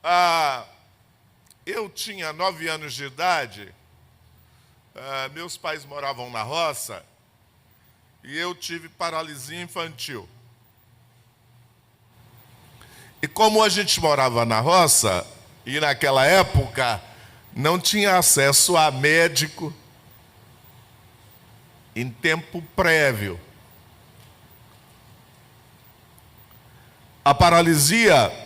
Ah, eu tinha 9 anos de idade, meus pais moravam na roça e eu tive paralisia infantil. E como a gente morava na roça, e naquela época não tinha acesso a médico em tempo prévio. A paralisia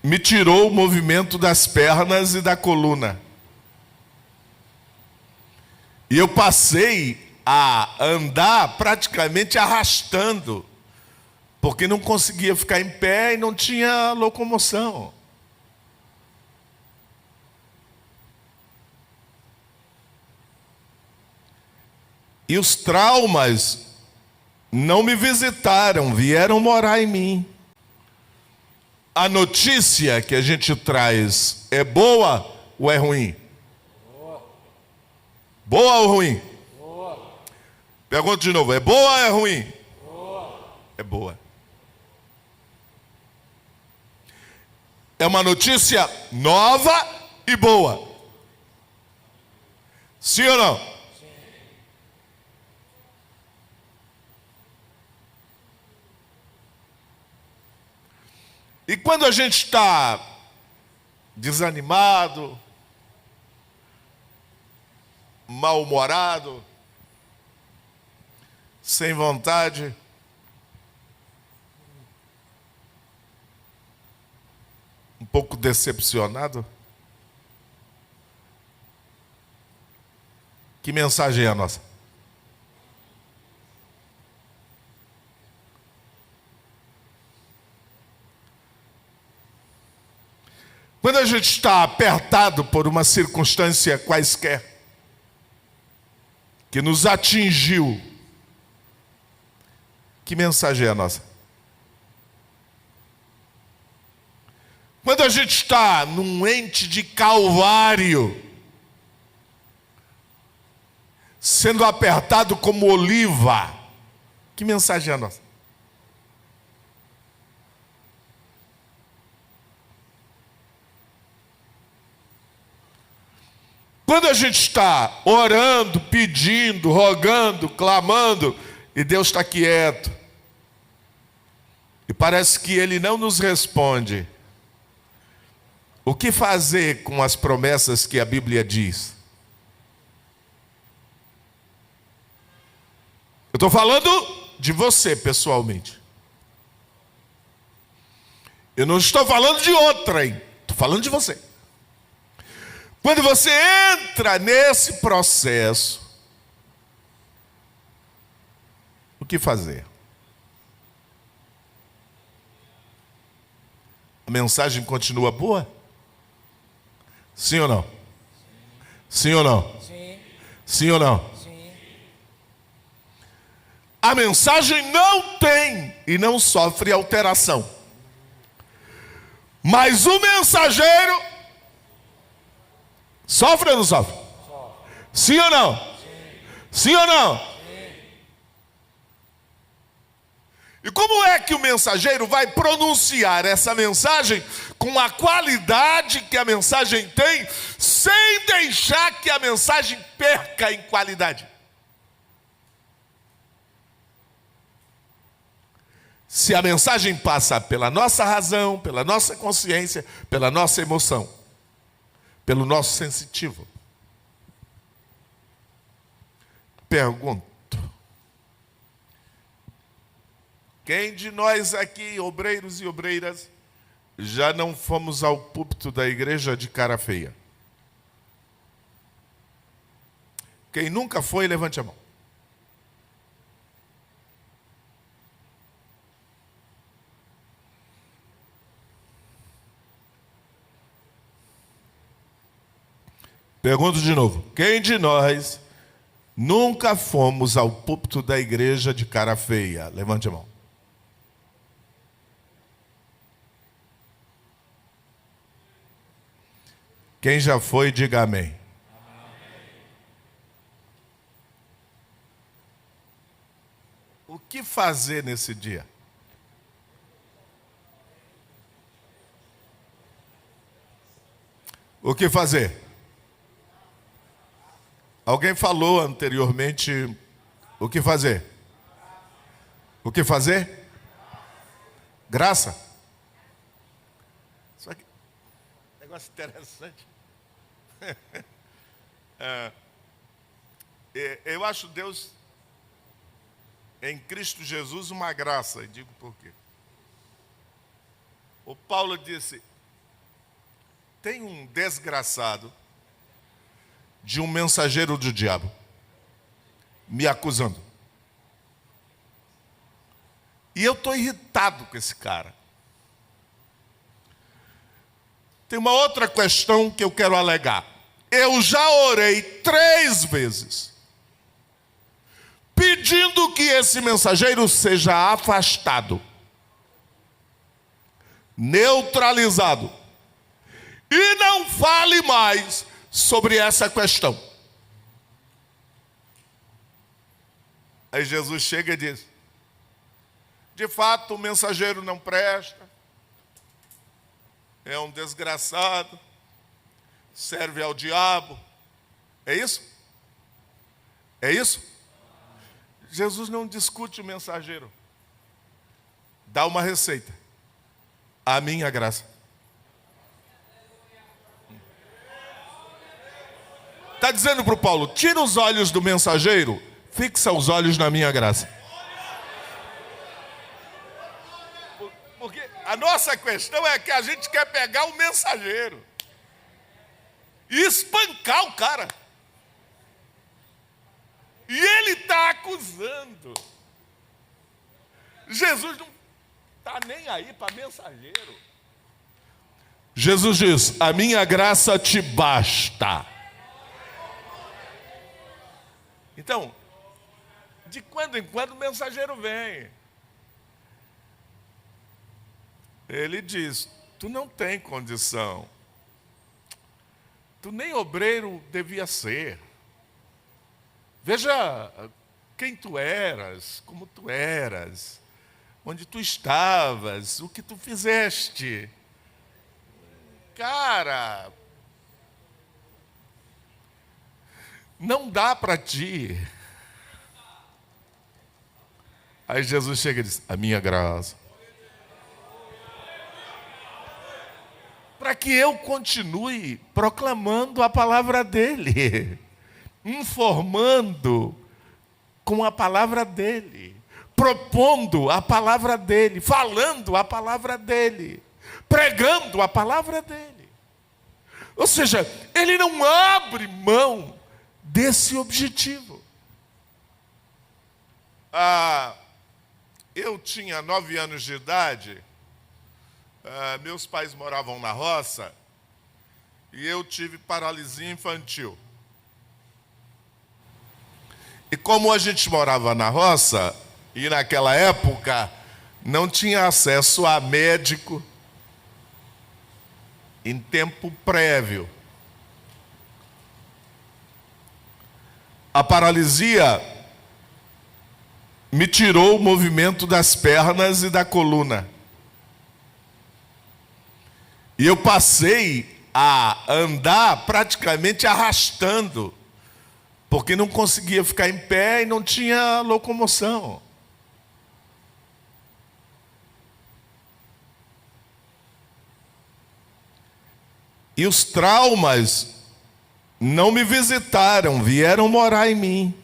me tirou o movimento das pernas e da coluna. E eu passei a andar praticamente arrastando, porque não conseguia ficar em pé e não tinha locomoção. E os traumas não me visitaram, vieram morar em mim. A notícia que a gente traz é boa ou é ruim? Boa ou ruim? Boa. Pergunto de novo, é boa ou é ruim? Boa. É boa. É uma notícia nova e boa. Sim ou não? Sim. E quando a gente está desanimado, mal-humorado, sem vontade, um pouco decepcionado, que mensagem é a nossa? Quando a gente está apertado por uma circunstância quaisquer, que nos atingiu, que mensagem é a nossa? Quando a gente está num ente de calvário, sendo apertado como oliva, que mensagem é a nossa? Quando a gente está orando, pedindo, rogando, clamando, e Deus está quieto, e parece que Ele não nos responde, o que fazer com as promessas que a Bíblia diz? Eu estou falando de você pessoalmente. Eu não estou falando de outra, hein? Estou falando de você. Quando você entra nesse processo, o que fazer? A mensagem continua boa? Sim ou não? Sim ou não? Sim. Sim ou não? Sim. A mensagem não tem e não sofre alteração. Mas o mensageiro sofre ou não sofre? Sofre. Sim ou não? Sim. Sim ou não? Sim. E como é que o mensageiro vai pronunciar essa mensagem com a qualidade que a mensagem tem, sem deixar que a mensagem perca em qualidade? Se a mensagem passa pela nossa razão, pela nossa consciência, pela nossa emoção, pelo nosso sensitivo. Pergunto: quem de nós aqui, obreiros e obreiras, já não fomos ao púlpito da igreja de cara feia? Quem nunca foi, levante a mão. Pergunto de novo: quem de nós nunca fomos ao púlpito da igreja de cara feia? Levante a mão. Quem já foi, diga amém. O que fazer nesse dia? O que fazer? Alguém falou anteriormente o que fazer? O que fazer? Graça. Só que negócio interessante. Eu acho Deus em Cristo Jesus uma graça, e digo por quê. O Paulo disse: tem um desgraçado de um mensageiro do diabo me acusando. E eu estou irritado com esse cara. Tem uma outra questão que eu quero alegar. Eu já orei 3 vezes, pedindo que esse mensageiro seja afastado, neutralizado, e não fale mais sobre essa questão. Aí Jesus chega e diz: de fato, o mensageiro não presta, é um desgraçado, serve ao diabo. É isso? É isso? Jesus não discute o mensageiro, dá uma receita: a minha graça. Está dizendo para o Paulo: tira os olhos do mensageiro, fixa os olhos na minha graça. Porque a nossa questão é que a gente quer pegar o mensageiro e espancar o cara. E ele está acusando. Jesus não está nem aí para mensageiro. Jesus diz: a minha graça te basta. Então, de quando em quando o mensageiro vem. Ele diz: tu não tem condição. Tu nem obreiro devia ser. Veja quem tu eras, como tu eras, onde tu estavas, o que tu fizeste. Cara, não dá para ti. Aí Jesus chega e diz: a minha graça. Para que eu continue proclamando a palavra dele, informando com a palavra dele, propondo a palavra dele, falando a palavra dele, pregando a palavra dele. Ou seja, ele não abre mão desse objetivo. Eu tinha 9 anos de idade, meus pais moravam na roça e eu tive paralisia infantil. E como a gente morava na roça, e naquela época não tinha acesso a médico em tempo prévio, a paralisia me tirou o movimento das pernas e da coluna. E eu passei a andar praticamente arrastando, porque não conseguia ficar em pé e não tinha locomoção. E os traumas não me visitaram, vieram morar em mim.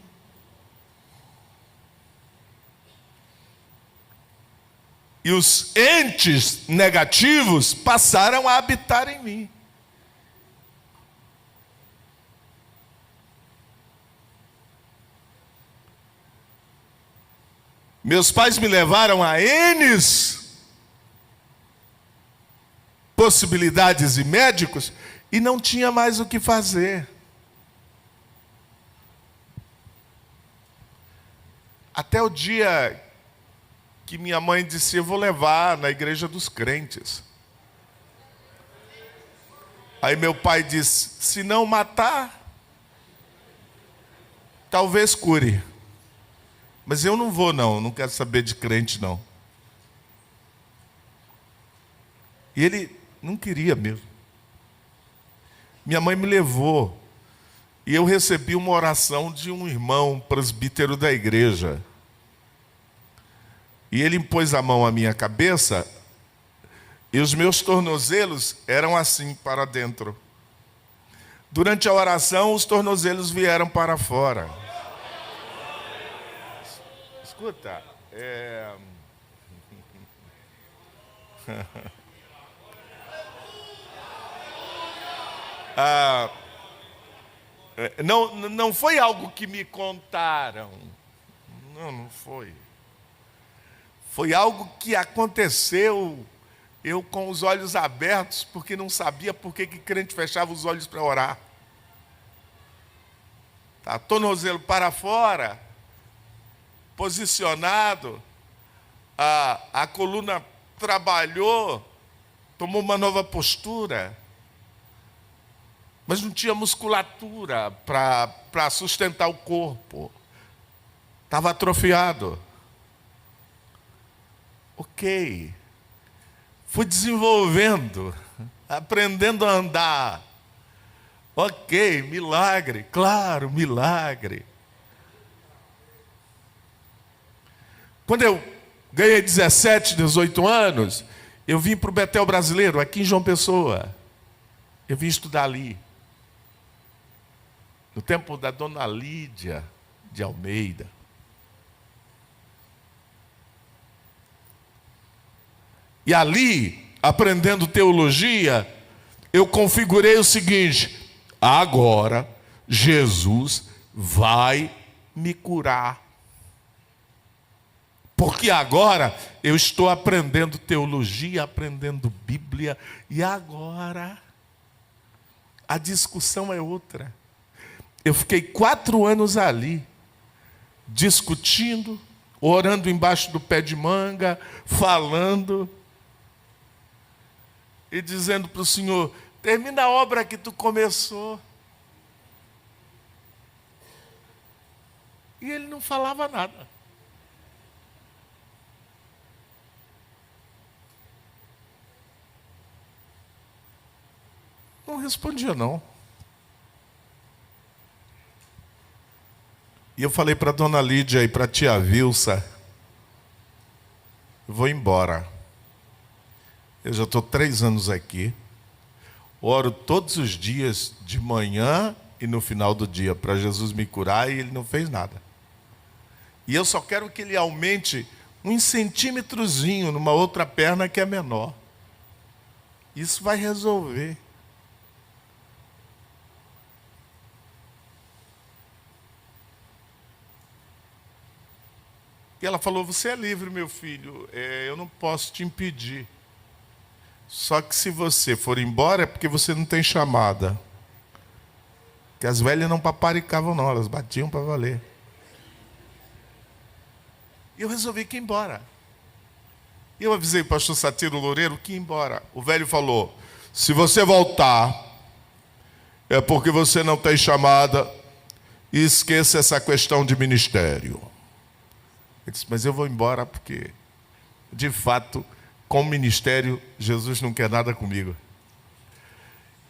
E os entes negativos passaram a habitar em mim. Meus pais me levaram a N possibilidades e médicos e não tinha mais o que fazer. Até o dia que minha mãe disse: eu vou levar na igreja dos crentes. Aí meu pai disse: se não matar, talvez cure. Mas eu não vou não quero saber de crente não. E ele não queria mesmo. minha mãe me levou e eu recebi uma oração de um irmão presbítero da igreja. E ele impôs a mão à minha cabeça e os meus tornozelos eram assim para dentro. Durante a oração, os tornozelos vieram para fora. Escuta, não foi algo que me contaram. Não foi. Foi algo que aconteceu, eu com os olhos abertos, porque não sabia por que crente fechava os olhos para orar. Tá, tornozelo para fora, posicionado, a coluna trabalhou, tomou uma nova postura, mas não tinha musculatura para sustentar o corpo. Estava atrofiado. Ok. Fui desenvolvendo, aprendendo a andar. Ok, milagre, claro, milagre. Quando eu ganhei 17, 18 anos, eu vim para o Betel Brasileiro, aqui em João Pessoa. Eu vim estudar ali. No tempo da dona Lídia de Almeida. E ali, aprendendo teologia, eu configurei o seguinte: agora Jesus vai me curar. Porque agora eu estou aprendendo teologia, aprendendo Bíblia, e agora a discussão é outra. Eu fiquei 4 anos ali, discutindo, orando embaixo do pé de manga, falando e dizendo para o Senhor: termina a obra que tu começou. E ele não falava nada. Não respondia, não. E eu falei para a dona Lídia e para a tia Vilsa: eu vou embora. Eu já estou 3 anos aqui. Oro todos os dias, de manhã e no final do dia, para Jesus me curar, e ele não fez nada. E eu só quero que ele aumente 1 centímetrozinho numa outra perna que é menor. Isso vai resolver. E ela falou: você é livre, meu filho, eu não posso te impedir. Só que se você for embora é porque você não tem chamada. Porque as velhas não paparicavam não, elas batiam para valer. E eu resolvi que ir embora. E eu avisei o pastor Satiro Loureiro que ir embora. O velho falou: se você voltar, é porque você não tem chamada, e esqueça essa questão de ministério. Ele disse: mas eu vou embora porque, de fato, com o ministério, Jesus não quer nada comigo.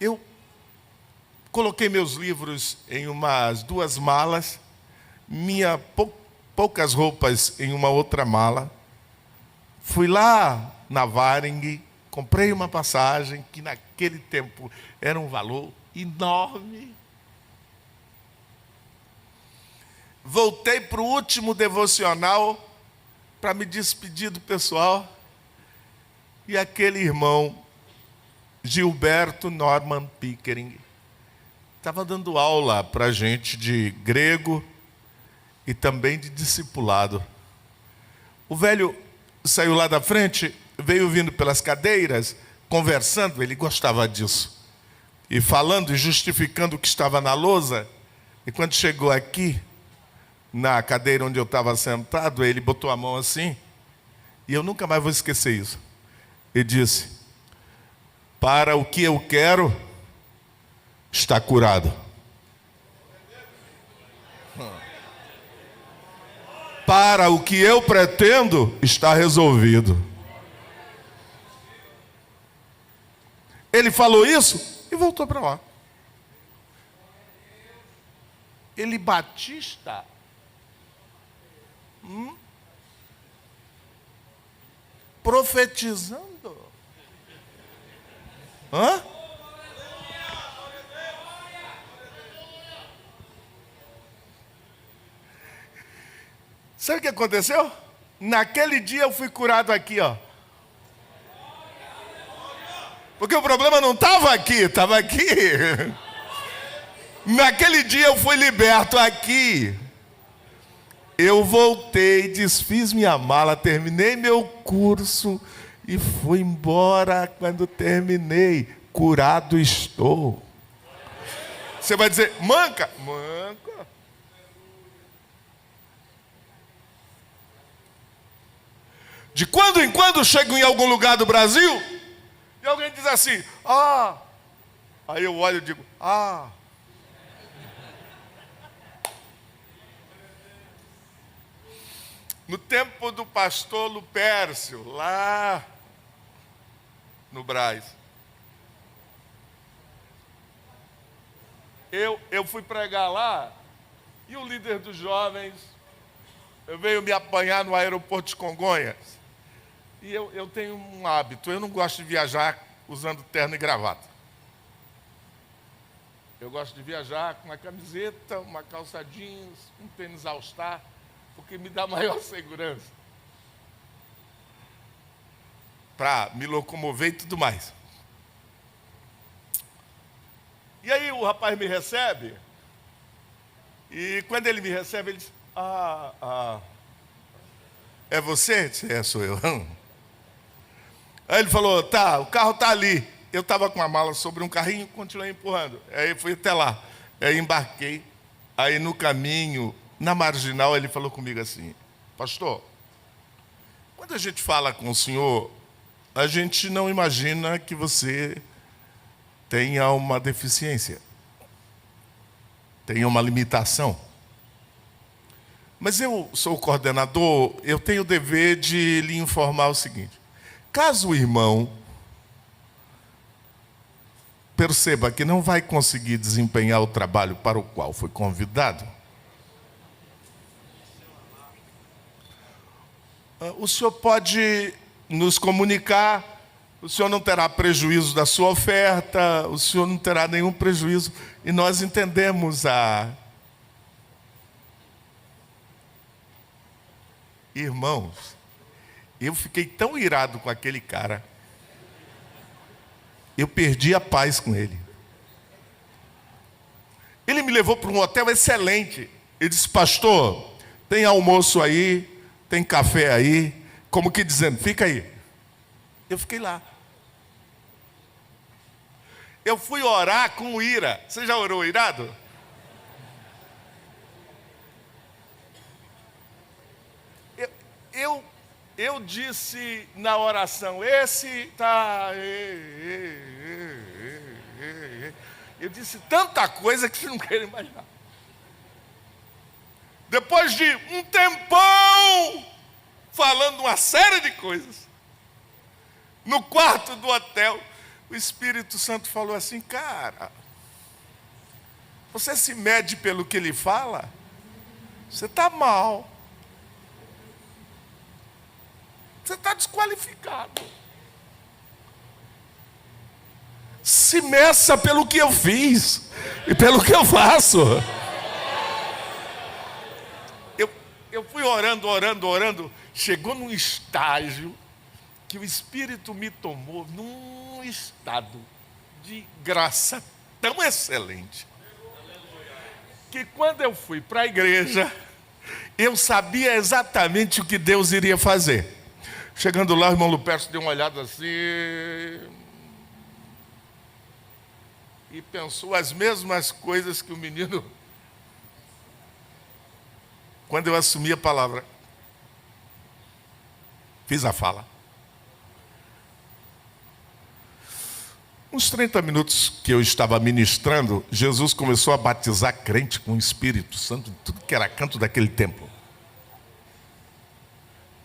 Eu coloquei meus livros em umas 2 malas, poucas roupas em uma outra mala. Fui lá na Varing, comprei uma passagem que naquele tempo era um valor enorme. Voltei para o último devocional para me despedir do pessoal. E aquele irmão, Gilberto Norman Pickering, estava dando aula para a gente de grego e também de discipulado. O velho saiu lá da frente, veio vindo pelas cadeiras, conversando, ele gostava disso. E falando e justificando o que estava na lousa. E quando chegou aqui, na cadeira onde eu estava sentado, ele botou a mão assim, e eu nunca mais vou esquecer isso. Ele disse: para o que eu quero, está curado. Para o que eu pretendo, está resolvido. Ele falou isso e voltou para lá. Ele Batista. Profetizando. Hã? Sabe o que aconteceu? Naquele dia eu fui curado aqui, ó. Porque o problema não estava aqui, estava aqui. Naquele dia eu fui liberto aqui. Eu voltei, desfiz minha mala, terminei meu curso e fui embora. Quando terminei, curado estou. Você vai dizer, manca? Manca. De quando em quando chego em algum lugar do Brasil e alguém diz assim, aí eu olho e digo, No tempo do pastor Lupércio, lá no Brás, eu fui pregar lá e o líder dos jovens veio me apanhar no aeroporto de Congonhas. E eu tenho um hábito, eu não gosto de viajar usando terno e gravata. Eu gosto de viajar com uma camiseta, uma calça jeans, um tênis All-Star, porque me dá maior segurança para me locomover e tudo mais. E aí o rapaz me recebe, e quando ele me recebe, ele diz, é você? Eu disse, sou eu. Aí ele falou, tá, o carro tá ali. Eu estava com a mala sobre um carrinho, continuei empurrando. Aí fui até lá, aí embarquei, aí no caminho, na marginal, ele falou comigo assim, pastor, quando a gente fala com o senhor, a gente não imagina que você tenha uma deficiência, tenha uma limitação. Mas eu sou o coordenador, eu tenho o dever de lhe informar o seguinte, caso o irmão perceba que não vai conseguir desempenhar o trabalho para o qual foi convidado, o senhor pode nos comunicar, o senhor não terá prejuízo da sua oferta, o senhor não terá nenhum prejuízo, e nós entendemos Irmãos, eu fiquei tão irado com aquele cara, eu perdi a paz com ele. Ele me levou para um hotel excelente. Ele disse, pastor, tem almoço aí, tem café aí, como que dizendo, fica aí. Eu fiquei lá. Eu fui orar com ira. Você já orou irado? Eu disse na oração, esse tá... Eu disse tanta coisa que você não quer imaginar. Depois de um tempão falando uma série de coisas, no quarto do hotel, o Espírito Santo falou assim, cara, você se mede pelo que ele fala? Você está mal. Você está desqualificado. Se meça pelo que eu fiz e pelo que eu faço. Eu fui orando. Chegou num estágio que o Espírito me tomou num estado de graça tão excelente que quando eu fui para a igreja, eu sabia exatamente o que Deus iria fazer. Chegando lá, o irmão Lupércio deu uma olhada assim e pensou as mesmas coisas que o menino. Quando eu assumi a palavra, fiz a fala. Uns 30 minutos que eu estava ministrando, Jesus começou a batizar crente com o Espírito Santo, em tudo que era canto daquele templo.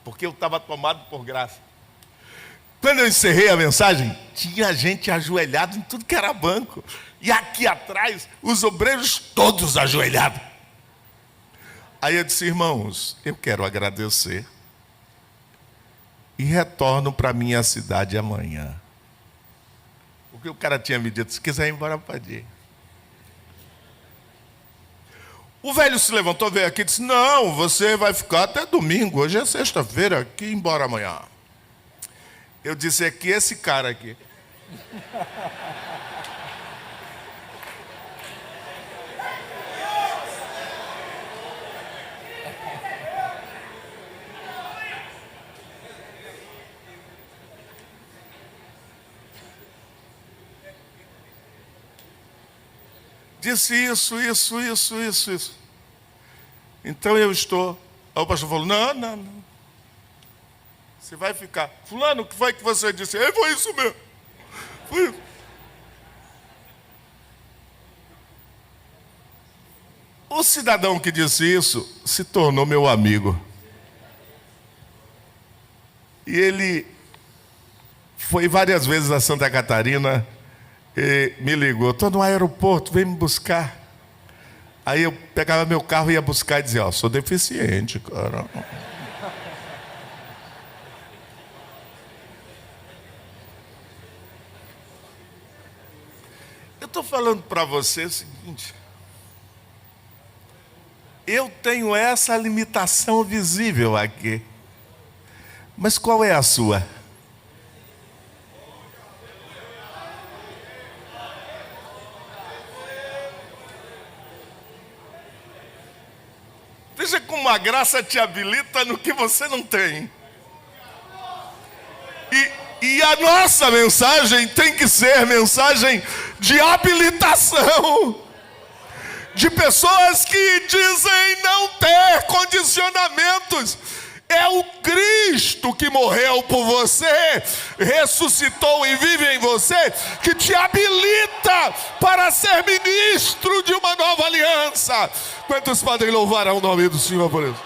Porque eu estava tomado por graça. Quando eu encerrei a mensagem, tinha gente ajoelhada em tudo que era banco. E aqui atrás, os obreiros todos ajoelhados. Aí eu disse: irmãos, eu quero agradecer e retorno para minha cidade amanhã. Porque o cara tinha me dito: se quiser ir embora, pode ir. O velho se levantou, veio aqui e disse: não, você vai ficar até domingo, hoje é sexta-feira, que ir embora amanhã. Eu disse: é que esse cara aqui disse isso. Então eu estou. Aí o pastor falou: não. Você vai ficar. Fulano, o que foi que você disse? Foi isso mesmo. Foi isso. O cidadão que disse isso se tornou meu amigo. E ele foi várias vezes a Santa Catarina e me ligou: estou no aeroporto, vem me buscar. Aí eu pegava meu carro e ia buscar e dizia: ó, sou deficiente, cara. Eu estou falando para você o seguinte: eu tenho essa limitação visível aqui, mas qual é a sua? Veja como a graça te habilita no que você não tem. E a nossa mensagem tem que ser mensagem de habilitação. De pessoas que dizem não ter condicionamentos. É o Cristo que morreu por você, ressuscitou e vive em você, que te habilita para ser ministro de uma nova aliança. Quantos podem louvar ao nome do Senhor por isso?